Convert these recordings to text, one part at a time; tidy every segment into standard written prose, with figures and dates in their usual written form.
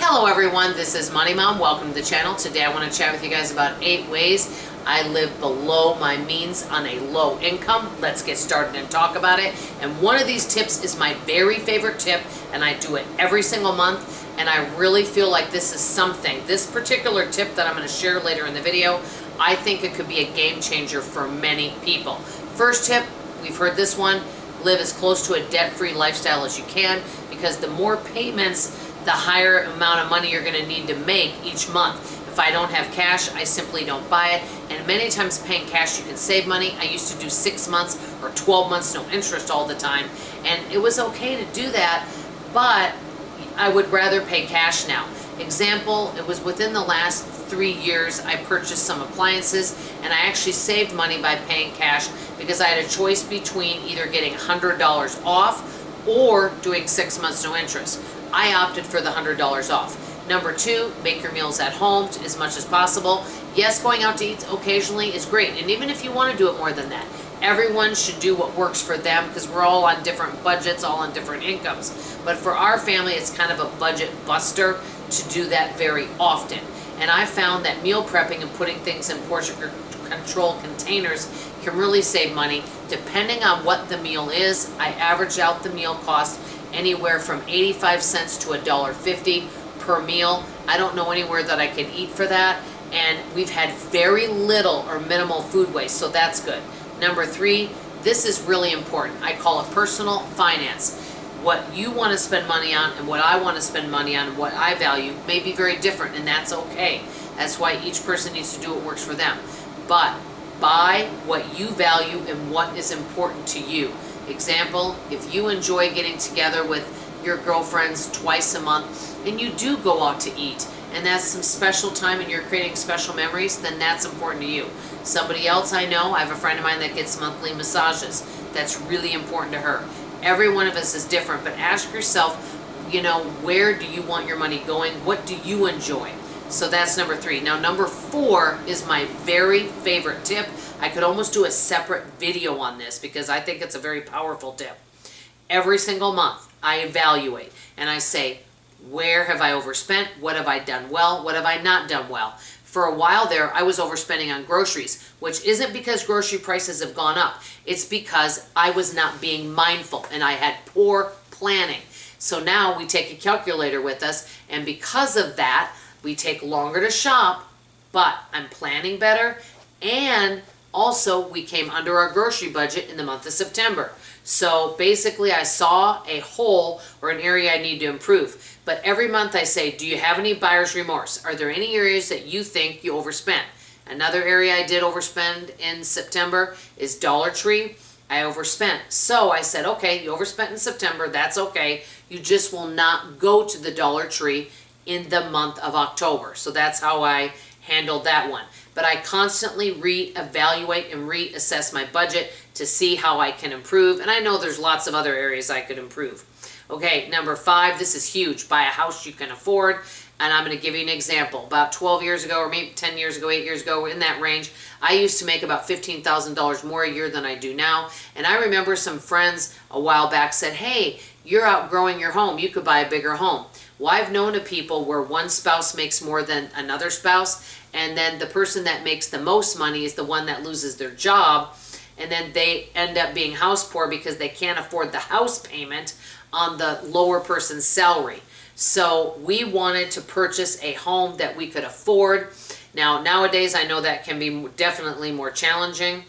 Hello everyone, this is Money Mom. Welcome to the channel. Today I want to chat with you guys about 8 ways I live below my means on a low income. Let's get started and talk about it. And one of these tips is my very favorite tip, and I do it every single month. And I really feel like this is something, this particular tip that I'm going to share later in the video, I think it could be a game changer for many people. First tip, we've heard this one, live as close to a debt-free lifestyle as you can, because the more payments, the higher amount of money you're going to need to make each month. If I don't have cash, I simply don't buy it. And many times paying cash, you can save money. I used to do 6 months or 12 months, no interest all the time. And it was okay to do that, but I would rather pay cash now. Example, it was within the last 3 years I purchased some appliances, and I actually saved money by paying cash because I had a choice between either getting $100 off or doing 6 months no interest. I opted for the $100 off. Number 2, make your meals at home as much as possible. Yes, going out to eat occasionally is great, and even if you want to do it more than that, everyone should do what works for them because we're all on different budgets, all on different incomes. But for our family, it's kind of a budget buster to do that very often. And I found that meal prepping and putting things in portion control containers can really save money. Depending on what the meal is, I average out the meal cost anywhere from 85 cents to $1.50 per meal. I don't know anywhere that I can eat for that, and we've had very little or minimal food waste, so that's good. Number 3, this is really important. I call it personal finance. What you want to spend money on and what I want to spend money on, what I value, may be very different, and that's okay. That's why each person needs to do what works for them. But buy what you value and what is important to you. Example, if you enjoy getting together with your girlfriends twice a month and you do go out to eat and that's some special time and you're creating special memories, then that's important to you. Somebody else I know, I have a friend of mine that gets monthly massages. That's really important to her. Every one of us is different, but ask yourself, where do you want your money going? What do you enjoy? So that's number 3. Now number 4 is my very favorite tip. I could almost do a separate video on this because I think it's a very powerful tip. Every single month I evaluate and I say, where have I overspent? What have I done well? What have I not done well? For a while there, I was overspending on groceries, which isn't because grocery prices have gone up. It's because I was not being mindful and I had poor planning. So now we take a calculator with us, and because of that, we take longer to shop, but I'm planning better, and also we came under our grocery budget in the month of September. So basically I saw a hole or an area I need to improve. But every month I say, do you have any buyer's remorse? Are there any areas that you think you overspent? Another area I did overspend in September is Dollar Tree. I overspent. So I said, okay, you overspent in September, that's okay. You just will not go to the Dollar Tree in the month of October. So that's how I handled that one. But I constantly reevaluate and reassess my budget to see how I can improve. And I know there's lots of other areas I could improve. Okay, number 5, this is huge. Buy a house you can afford. And I'm going to give you an example. About 12 years ago, or maybe 10 years ago, 8 years ago, in that range, I used to make about $15,000 more a year than I do now. And I remember some friends a while back said, hey, you're outgrowing your home. You could buy a bigger home. Well, I've known of people where one spouse makes more than another spouse, and then the person that makes the most money is the one that loses their job, and then they end up being house poor because they can't afford the house payment on the lower person's salary. So we wanted to purchase a home that we could afford. Now, nowadays, I know that can be definitely more challenging.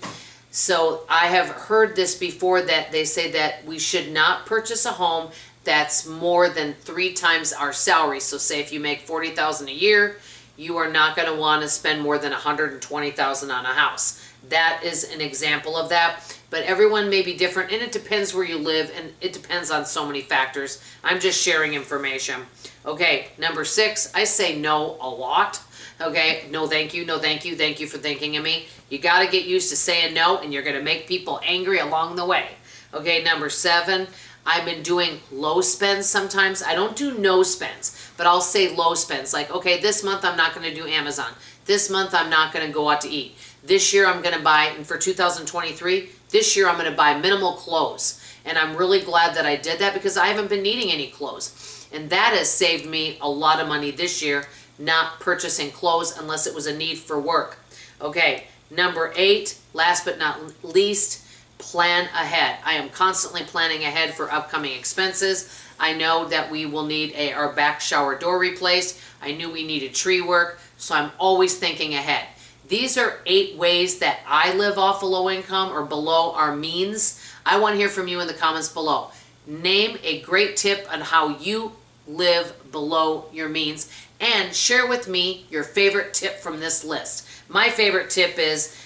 So I have heard this before, that they say that we should not purchase a home that's more than 3 times our salary. So say if you make $40,000 a year, you are not going to want to spend more than $120,000 on a house. That is an example of that. But everyone may be different, and it depends where you live, and it depends on so many factors. I'm just sharing information. Okay, number 6, I say no a lot. Okay, no thank you, no thank you, thank you for thinking of me. You got to get used to saying no, and you're going to make people angry along the way. Okay, number 7, I've been doing low spends sometimes. I don't do no spends, but I'll say low spends. Like, okay, this month I'm not going to do Amazon. This month I'm not going to go out to eat. This year I'm going to buy, and for 2023, this year I'm going to buy minimal clothes. And I'm really glad that I did that because I haven't been needing any clothes. And that has saved me a lot of money this year, not purchasing clothes unless it was a need for work. Okay, number 8, last but not least, plan ahead. I am constantly planning ahead for upcoming expenses. I know that we will need our back shower door replaced. I knew we needed tree work, so I'm always thinking ahead. These are 8 ways that I live off a low income or below our means. I want to hear from you in the comments below. Name a great tip on how you live below your means and share with me your favorite tip from this list. My favorite tip is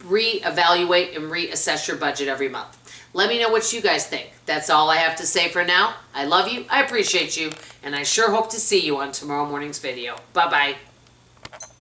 reevaluate and reassess your budget every month. Let me know what you guys think. That's all I have to say for now. I love you, I appreciate you, and I sure hope to see you on tomorrow morning's video. Bye-bye.